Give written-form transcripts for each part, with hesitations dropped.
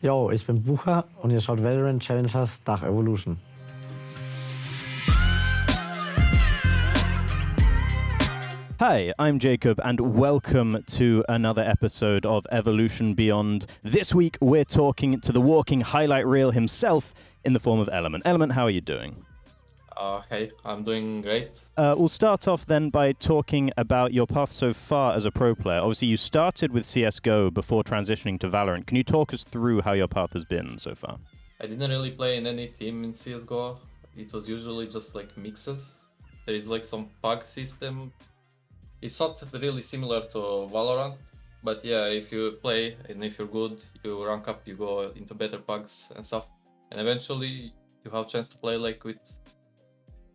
Yo, ich bin Bucher und ihr schaut Valorant Challengers DACH Evolution. Hi, I'm Jacob, and welcome to another episode of Evolution Beyond. This week, we're talking to the walking highlight reel himself in the form of Elllement. Elllement, how are you doing? Hey, I'm doing great. We'll start off then by talking about your path so far as a pro player. Obviously, you started with CSGO before transitioning to Valorant. Can you talk us through how your path has been so far? I didn't really play in any team in CSGO. It was usually just like mixes. There is like some pug system. It's not really similar to Valorant, but yeah, if you play and if you're good, you rank up, you go into better pugs and stuff. And eventually you have a chance to play like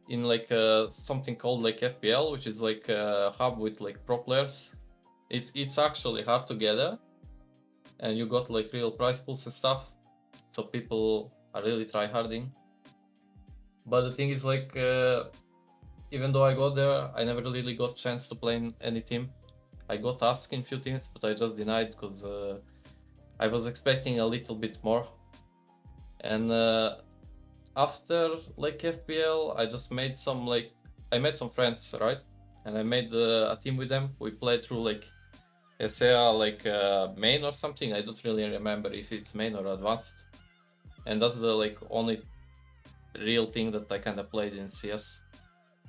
in like something called like FPL, which is like a hub with like pro players. It's actually hard to gather, and you got like real prize pools and stuff, so people are really tryharding. But the thing is like even though I got there, I never really got chance to play in any team. I got asked in few teams, but I just denied because I was expecting a little bit more. And after like FPL, I just made some like I met some friends, right? And I made a team with them. We played through like SEA like main or something. I don't really remember if it's main or advanced. And that's the like only real thing that I kind of played in CS,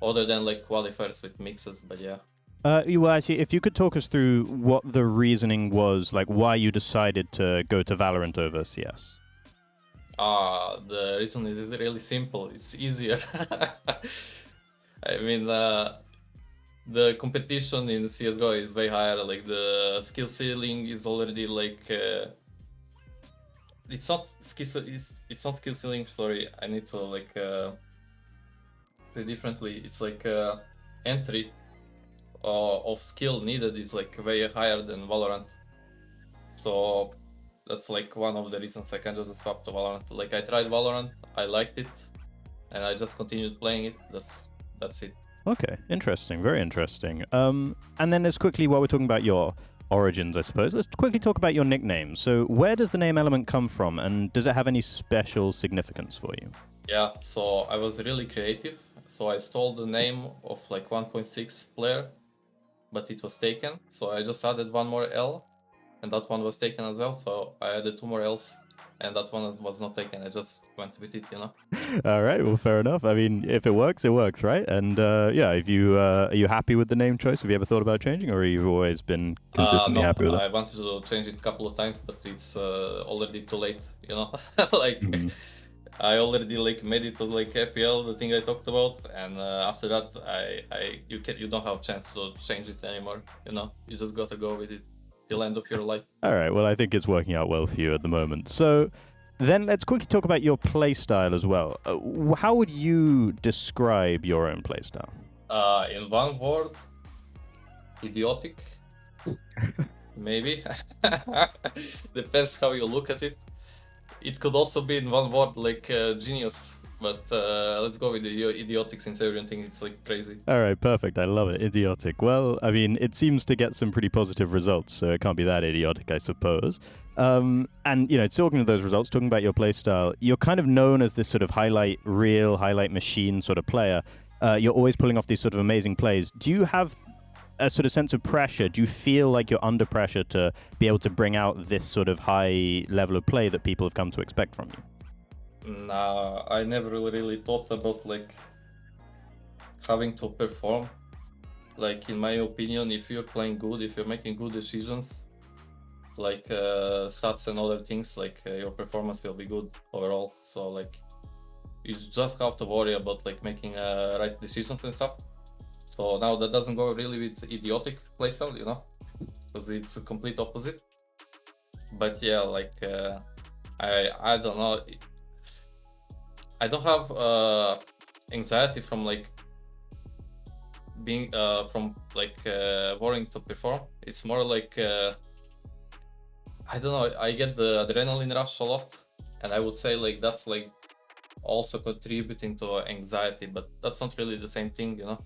other than like qualifiers with mixes. But yeah. Well, actually, if you could talk us through what the reasoning was, like why you decided to go to Valorant over CS. The reason is really simple. It's easier. I mean, the competition in CSGO is way higher. Like the skill ceiling is already like it's not skill ceiling. Sorry, I need to like say differently. It's like entry of skill needed is like way higher than Valorant. So that's like one of the reasons I kind of just swapped to Valorant. Like I tried Valorant, I liked it, and I just continued playing it. That's it. Okay, interesting, very interesting. And then let's quickly, while we're talking about your origins, I suppose, let's quickly talk about your nickname. So where does the name Elllement come from, and does it have any special significance for you? Yeah, so I was really creative. So I stole the name of like 1.6 player, but it was taken. So I just added one more L, and that one was taken as well. So I added two more L's, and that one was not taken. I just went with it, you know. All right, well, fair enough. I mean, if it works, right? And yeah, if you are you happy with the name choice? Have you ever thought about changing, or have you always been consistently happy with it? I wanted to change it a couple of times, but it's already too late, you know. Like I already like made it to like FPL, the thing I talked about, and after that, you don't have a chance to change it anymore. You know, you just gotta go with it till end of your life. All right, well, I think it's working out well for you at the moment. So then let's quickly talk about your playstyle as well. How would you describe your own playstyle? In one word, idiotic. Maybe. Depends how you look at it. It could also be in one word, like genius. But let's go with the idiotic, since everyone thinks it's like crazy. All right, perfect. I love it. Idiotic. Well, I mean, it seems to get some pretty positive results, so it can't be that idiotic, I suppose. And, you know, talking of those results, talking about your playstyle, you're kind of known as this sort of highlight reel, highlight machine sort of player. You're always pulling off these sort of amazing plays. Do you have a sort of sense of pressure? Do you feel like you're under pressure to be able to bring out this sort of high level of play that people have come to expect from you? Nah, I never really thought about like having to perform. Like in my opinion, if you're playing good, if you're making good decisions, like stats and other things, like your performance will be good overall. So like you just have to worry about like making right decisions and stuff. So now that doesn't go really with idiotic playstyle, you know, because it's a complete opposite. But yeah, like I don't know. I don't have anxiety from like being from like worrying to perform. It's more like I don't know. I get the adrenaline rush a lot, and I would say like that's like also contributing to anxiety, but that's not really the same thing, you know.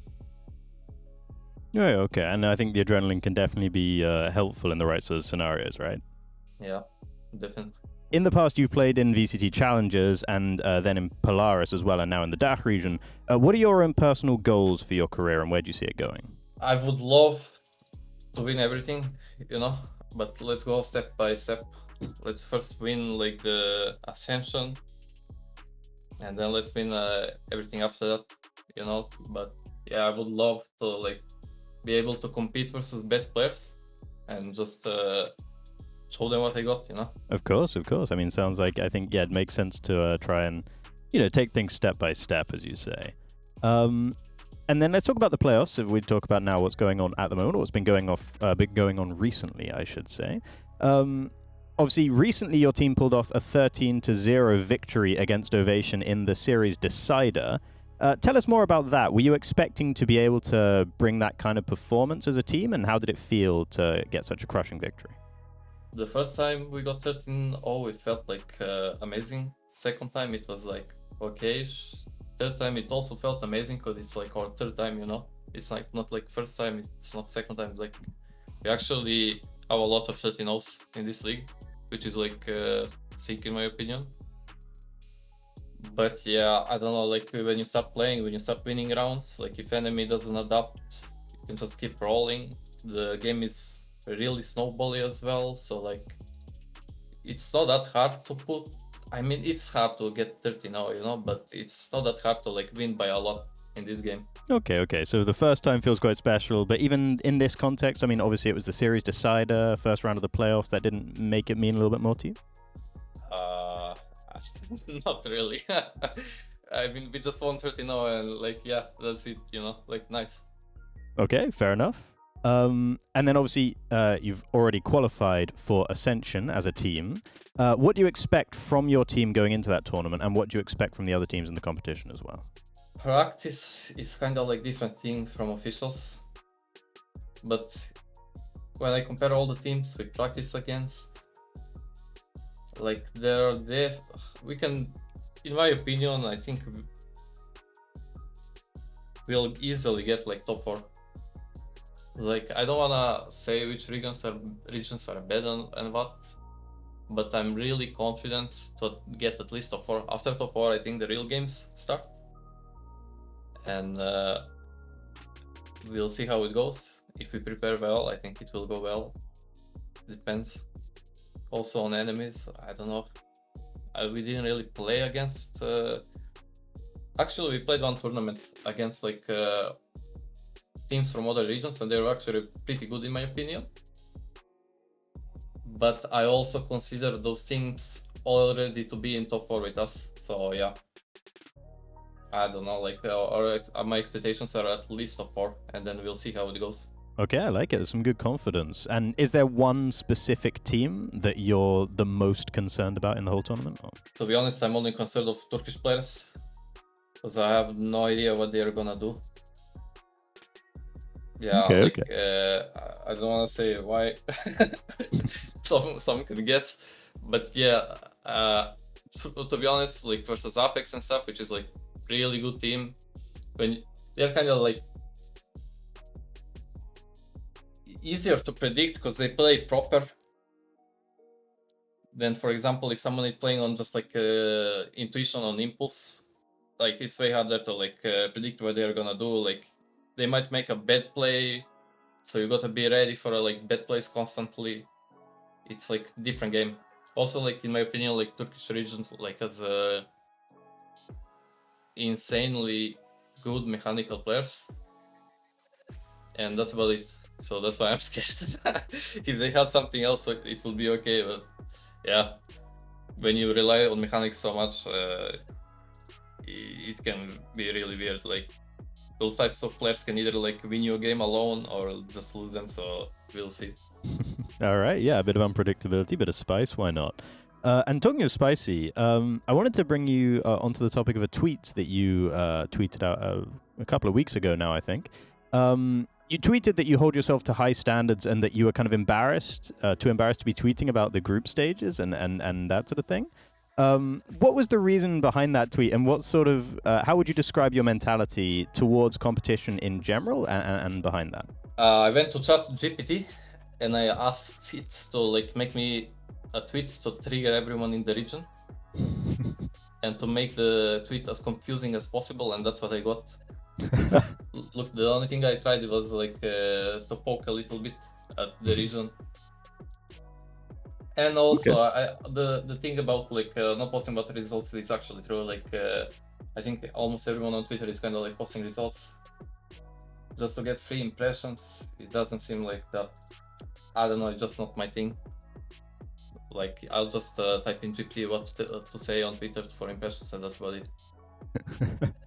Yeah, okay. And I think the adrenaline can definitely be helpful in the right sort of scenarios, right? Yeah, definitely. in the past, you've played in VCT Challengers and then in Polaris as well, and now in the DACH region. What are your own personal goals for your career, and where do you see it going? I would love to win everything, you know, but let's go step by step. Let's first win like the Ascension, and then let's win everything after that, you know. But yeah, I would love to like be able to compete versus best players and just show them what I got, you know. Of course. I mean, sounds like, I think, yeah, it makes sense to try and, you know, take things step by step, as you say. And then let's talk about the playoffs. If we talk about now what's going on at the moment, or what's been going on recently, I should say. Obviously, recently your team pulled off a 13-0 victory against Ovation in the series decider. Tell us more about that. Were you expecting to be able to bring that kind of performance as a team, and how did it feel to get such a crushing victory? The first time we got 13-0, it felt like amazing. Second time it was like okay. Third time it also felt amazing because it's like our third time, you know. It's like not like first time, it's not second time. Like we actually have a lot of 13-0s in this league, which is like sick in my opinion. But yeah, I don't know, like when you start playing, when you start winning rounds, like if enemy doesn't adapt, you can just keep rolling. The game is really snowbally as well, so like it's not that hard to put. I mean, it's hard to get 13-0, you know, but it's not that hard to like win by a lot in this game. Okay. So the first time feels quite special, but even in this context, I mean, obviously it was the series decider, first round of the playoffs. That didn't make it mean a little bit more to you? Not really. I mean, we just won 13-0 and like, yeah, that's it, you know, like nice. Okay, fair enough. And then obviously you've already qualified for Ascension as a team. What do you expect from your team going into that tournament, and what do you expect from the other teams in the competition as well? Practice is kind of like different thing from officials, but when I compare all the teams we practice against, like we can, in my opinion, I think we'll easily get like top 4. Like I don't wanna say which regions are better and what, but I'm really confident to get at least top 4. After top 4, I think the real games start, and we'll see how it goes. If we prepare well, I think it will go well. Depends also on enemies. I don't know. We didn't really play against. Actually, we played one tournament against like teams from other regions, and they were actually pretty good in my opinion. But I also consider those teams already to be in top 4 with us. So yeah, I don't know. Like my expectations are at least top 4, and then we'll see how it goes. Okay, I like it. There's some good confidence. And is there one specific team that you're the most concerned about in the whole tournament? Or? To be honest, I'm only concerned of Turkish players, because I have no idea what they're gonna do. Yeah, okay. I don't want to say why. Some can guess, but yeah. To be honest, like versus Apex and stuff, which is like really good team, when they're kind of like easier to predict because they play proper. Then, for example, if someone is playing on just like intuition on impulse, like it's way harder to like predict what they're gonna do. Like they might make a bad play, so you gotta be ready for like bad plays constantly. It's like different game. Also, like in my opinion, like Turkish region like has insanely good mechanical players, and that's about it. So that's why I'm scared. If they had something else, it will be okay. But yeah, when you rely on mechanics so much, it can be really weird. Like those types of players can either like win you a game alone or just lose them. So we'll see. All right, yeah, a bit of unpredictability, bit of spice, why not? And talking of spicy, I wanted to bring you onto the topic of a tweet that you tweeted out a couple of weeks ago now, I think. You tweeted that you hold yourself to high standards and that you were kind of embarrassed to be tweeting about the group stages and that sort of thing. What was the reason behind that tweet, and what sort of how would you describe your mentality towards competition in general and behind that? I went to ChatGPT and I asked it to like make me a tweet to trigger everyone in the region and to make the tweet as confusing as possible, and that's what I got. Look, the only thing I tried was like to poke a little bit at the region. And also, the thing about like not posting about results is actually true. Like I think almost everyone on Twitter is kind of like posting results just to get free impressions. It doesn't seem like that. I don't know. It's just not my thing. Like I'll just type in GP what to say on Twitter for impressions, and that's about it.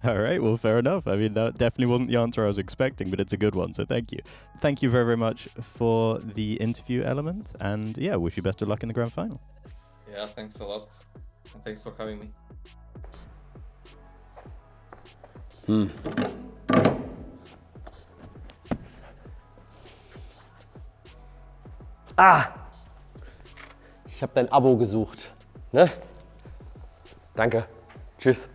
All right, well, fair enough. I mean, that definitely wasn't the answer I was expecting, but it's a good one, so thank you. Thank you very, very much for the interview, Element, and yeah, wish you best of luck in the grand final. Yeah, thanks a lot, and thanks for having me. Ich habe dein Abo gesucht. Ne? Danke. Tschüss.